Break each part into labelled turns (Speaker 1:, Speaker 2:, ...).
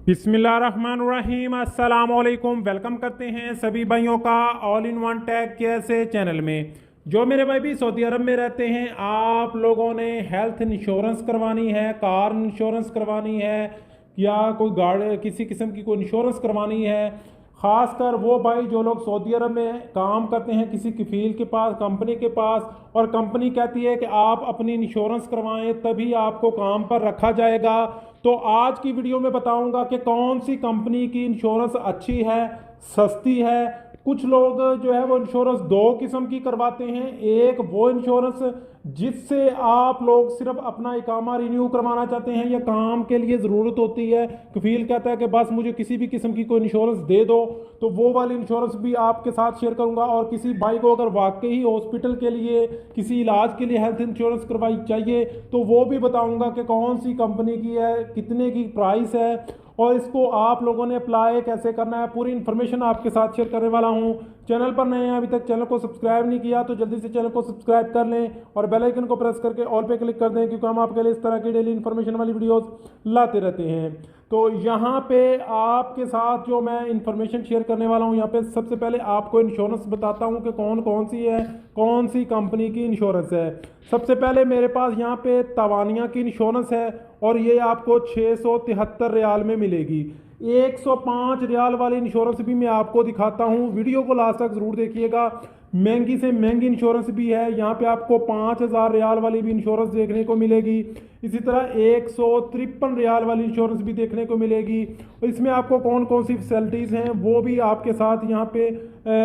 Speaker 1: बिस्मिल्लाहिर्रहमानिर्रहीम अस्सलाम वालेकुम। वेलकम करते हैं सभी भाइयों का ऑल इन वन टेक कैसे चैनल में। जो मेरे भाई भी सऊदी अरब में रहते हैं, आप लोगों ने हेल्थ इंश्योरेंस करवानी है, कार इंश्योरेंस करवानी है या कोई गाड़ी किसी किस्म की कोई इंश्योरेंस करवानी है, ख़ासकर वो भाई जो लोग सऊदी अरब में काम करते हैं किसी कफील के पास, कंपनी के पास, और कंपनी कहती है कि आप अपनी इंश्योरेंस करवाएं तभी आपको काम पर रखा जाएगा। तो आज की वीडियो में बताऊंगा कि कौन सी कंपनी की इंश्योरेंस अच्छी है, सस्ती है। कुछ लोग जो है वो इंश्योरेंस दो किस्म की करवाते हैं। एक वो इंश्योरेंस जिससे आप लोग सिर्फ अपना इकामा रिन्यू करवाना चाहते हैं या काम के लिए ज़रूरत होती है, कफील कहता है कि बस मुझे किसी भी किस्म की कोई इंश्योरेंस दे दो, तो वो वाली इंश्योरेंस भी आपके साथ शेयर करूंगा। और किसी भाई को अगर वाकई हॉस्पिटल के लिए किसी इलाज के लिए हेल्थ इंश्योरेंस करवाई चाहिए तो वो भी बताऊंगा कि कौन सी कंपनी की है, कितने की प्राइस है और इसको आप लोगों ने अप्लाई कैसे करना है, पूरी इन्फॉर्मेशन आपके साथ शेयर करने वाला हूं। चैनल पर नए हैं, अभी तक चैनल को सब्सक्राइब नहीं किया तो जल्दी से चैनल को सब्सक्राइब कर लें और बेल आइकन को प्रेस करके ऑल पे क्लिक कर दें, क्योंकि हम आपके लिए इस तरह की डेली इन्फॉर्मेशन वाली वीडियोस लाते रहते हैं। तो यहाँ पे आपके साथ जो मैं इंफॉर्मेशन शेयर करने वाला हूँ, यहाँ पे सबसे पहले आपको इंश्योरेंस बताता हूँ कि कौन कौन सी है, कौन सी कंपनी की इंश्योरेंस है। सबसे पहले मेरे पास यहाँ पे तवानिया की इंश्योरेंस है और ये आपको 673 रियाल में मिलेगी। 105 रियाल वाली इंश्योरेंस भी मैं आपको दिखाता हूँ, वीडियो को लास्ट तक जरूर देखिएगा। महंगी से महंगी इंश्योरेंस भी है, यहाँ पे आपको 5000 रियाल वाली भी इंश्योरेंस देखने को मिलेगी। इसी तरह 153 रियाल वाली इंश्योरेंस भी देखने को मिलेगी। और इसमें आपको कौन कौन सी फैसिलिटीज़ हैं वो भी आपके साथ यहाँ पे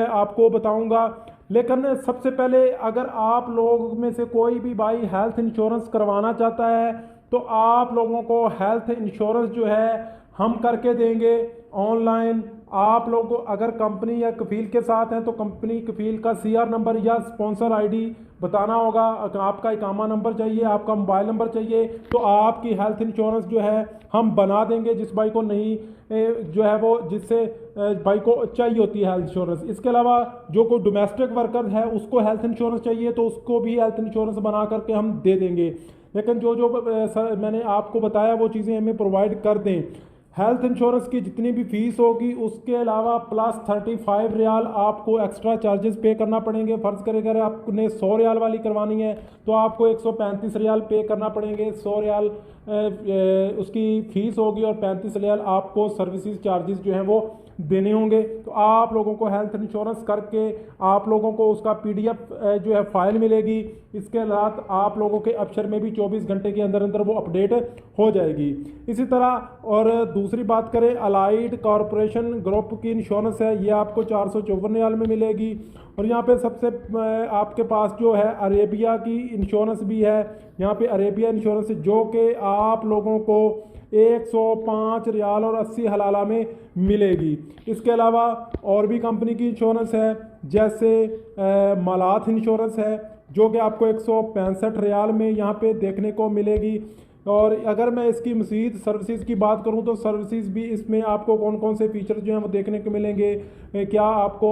Speaker 1: आपको बताऊँगा। लेकिन सबसे पहले अगर आप लोग में से कोई भी भाई हेल्थ इंश्योरेंस करवाना चाहता है तो आप लोगों को हेल्थ इंश्योरेंस जो है हम करके देंगे ऑनलाइन। आप लोग अगर कंपनी या कफील के साथ हैं तो कंपनी कफील का सीआर नंबर या स्पॉन्सर आईडी बताना होगा। अगर आपका इकामा नंबर चाहिए, आपका मोबाइल नंबर चाहिए, तो आपकी हेल्थ इंश्योरेंस जो है हम बना देंगे जिस भाई को नहीं जो है वो जिससे भाई को चाहिए होती है हेल्थ इंश्योरेंस। इसके अलावा जो कोई डोमेस्टिक वर्कर है उसको हेल्थ इंश्योरेंस चाहिए तो उसको भी हेल्थ इंश्योरेंस बना करके हम दे देंगे। लेकिन जो जो मैंने आपको बताया वो चीज़ें हमें प्रोवाइड कर दें। हेल्थ इंश्योरेंस की जितनी भी फीस होगी उसके अलावा प्लस 35 रियाल आपको एक्स्ट्रा चार्जेस पे करना पड़ेंगे। फ़र्ज़ करें अगर आपने 100 रियाल वाली करवानी है तो आपको 135 रियाल पे करना पड़ेंगे। 100 रियाल उसकी फ़ीस होगी और 35 रियाल आपको सर्विसेज चार्जेस जो हैं वो देने होंगे। तो आप लोगों को हेल्थ इंश्योरेंस करके आप लोगों को उसका पीडीएफ जो है फाइल मिलेगी। इसके साथ आप लोगों के अक्षर में भी 24 घंटे के अंदर अंदर वो अपडेट हो जाएगी। इसी तरह और दूसरी बात करें, अलाइड कॉरपोरेशन ग्रुप की इंश्योरेंस है, ये आपको 454 रियाल में मिलेगी। और यहाँ पे सबसे आपके पास जो है अरेबिया की इंश्योरेंस भी है। यहाँ पे अरेबिया इंश्योरेंस जो कि आप लोगों को 105 रियाल और 80 हलाला में मिलेगी। इसके अलावा और भी कंपनी की इंश्योरेंस है, जैसे मलाथ इंश्योरेंस है जो कि आपको 165 रियाल में यहाँ पे देखने को मिलेगी। और अगर मैं इसकी मज़ीद सर्विसेज की बात करूं तो सर्विसेज भी इसमें आपको कौन कौन से फीचर जो हैं वो देखने को मिलेंगे, क्या आपको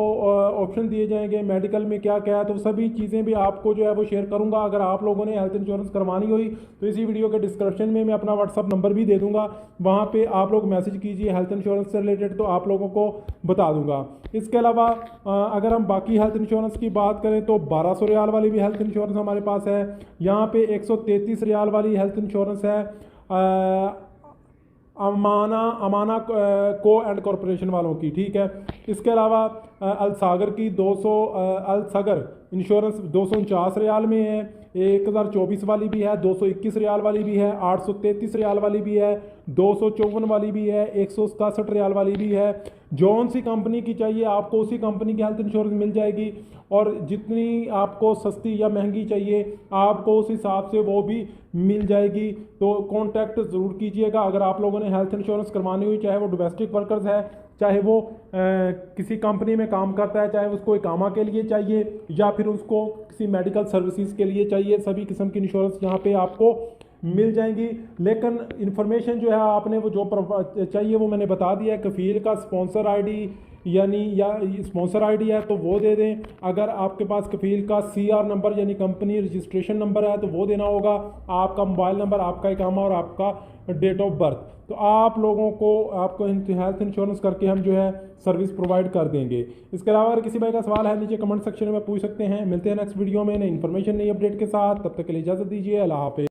Speaker 1: ऑप्शन दिए जाएंगे, मेडिकल में क्या क्या है, तो सभी चीज़ें भी आपको जो है वो शेयर करूंगा। अगर आप लोगों ने हेल्थ इंश्योरेंस करवानी हुई तो इसी वीडियो के डिस्क्रिप्शन में मैं अपना व्हाट्सअप नंबर भी दे दूँगा, वहाँ पर आप लोग मैसेज कीजिए हेल्थ इंश्योरेंस से रिलेटेड, तो आप लोगों को बता दूँगा। इसके अलावा अगर हम बाकी हेल्थ इंश्योरेंस की बात करें तो 1200 रियाल वाली भी हेल्थ इंश्योरेंस हमारे पास है। यहाँ पे 133 रियाल वाली हेल्थ इंश्योरेंस है अमाना को एंड कॉरपोरेशन वालों की, ठीक है। इसके अलावा अलसागर की 200 अलसगर इंश्योरेंस 249 रियाल में है। 1024 वाली भी है, 221 रियाल वाली भी है, 833 रियाल वाली भी है, 254 वाली भी है, 167 रियाल वाली भी है। जौन सी कंपनी की चाहिए आपको उसी कंपनी की हेल्थ इंश्योरेंस मिल जाएगी और जितनी आपको सस्ती या महंगी चाहिए आपको उस हिसाब से वो भी मिल जाएगी। तो कांटेक्ट ज़रूर कीजिएगा अगर आप लोगों ने हेल्थ इंश्योरेंस करवानी हुई, चाहे वो डोमेस्टिक वर्कर्स है, चाहे वो किसी कंपनी में काम करता है, चाहे उसको इकामा के लिए चाहिए या फिर उसको किसी मेडिकल सर्विसेज के लिए चाहिए। सभी किस्म की इंश्योरेंस यहाँ पे आपको मिल जाएंगी। लेकिन इन्फॉर्मेशन जो है आपने वो जो चाहिए वो मैंने बता दिया है। कफ़ील का स्पॉन्सर आईडी यानी या स्पॉन्सर आईडी है तो वो दे दें। अगर आपके पास कफ़ील का CR नंबर यानी कंपनी रजिस्ट्रेशन नंबर है तो वो देना होगा। आपका मोबाइल नंबर, आपका इकामा और आपका डेट ऑफ बर्थ। तो आप लोगों को आपको हेल्थ इंश्योरेंस करके हम जो है सर्विस प्रोवाइड कर देंगे। इसके अलावा अगर किसी भाई का सवाल है नीचे कमेंट सेक्शन में पूछ सकते हैं। मिलते हैं नेक्स्ट वीडियो में नई इन्फॉर्मेशन नई अपडेट के साथ, तब तक के लिए इजाज़त दीजिए। अल्लाह हाफ़िज़।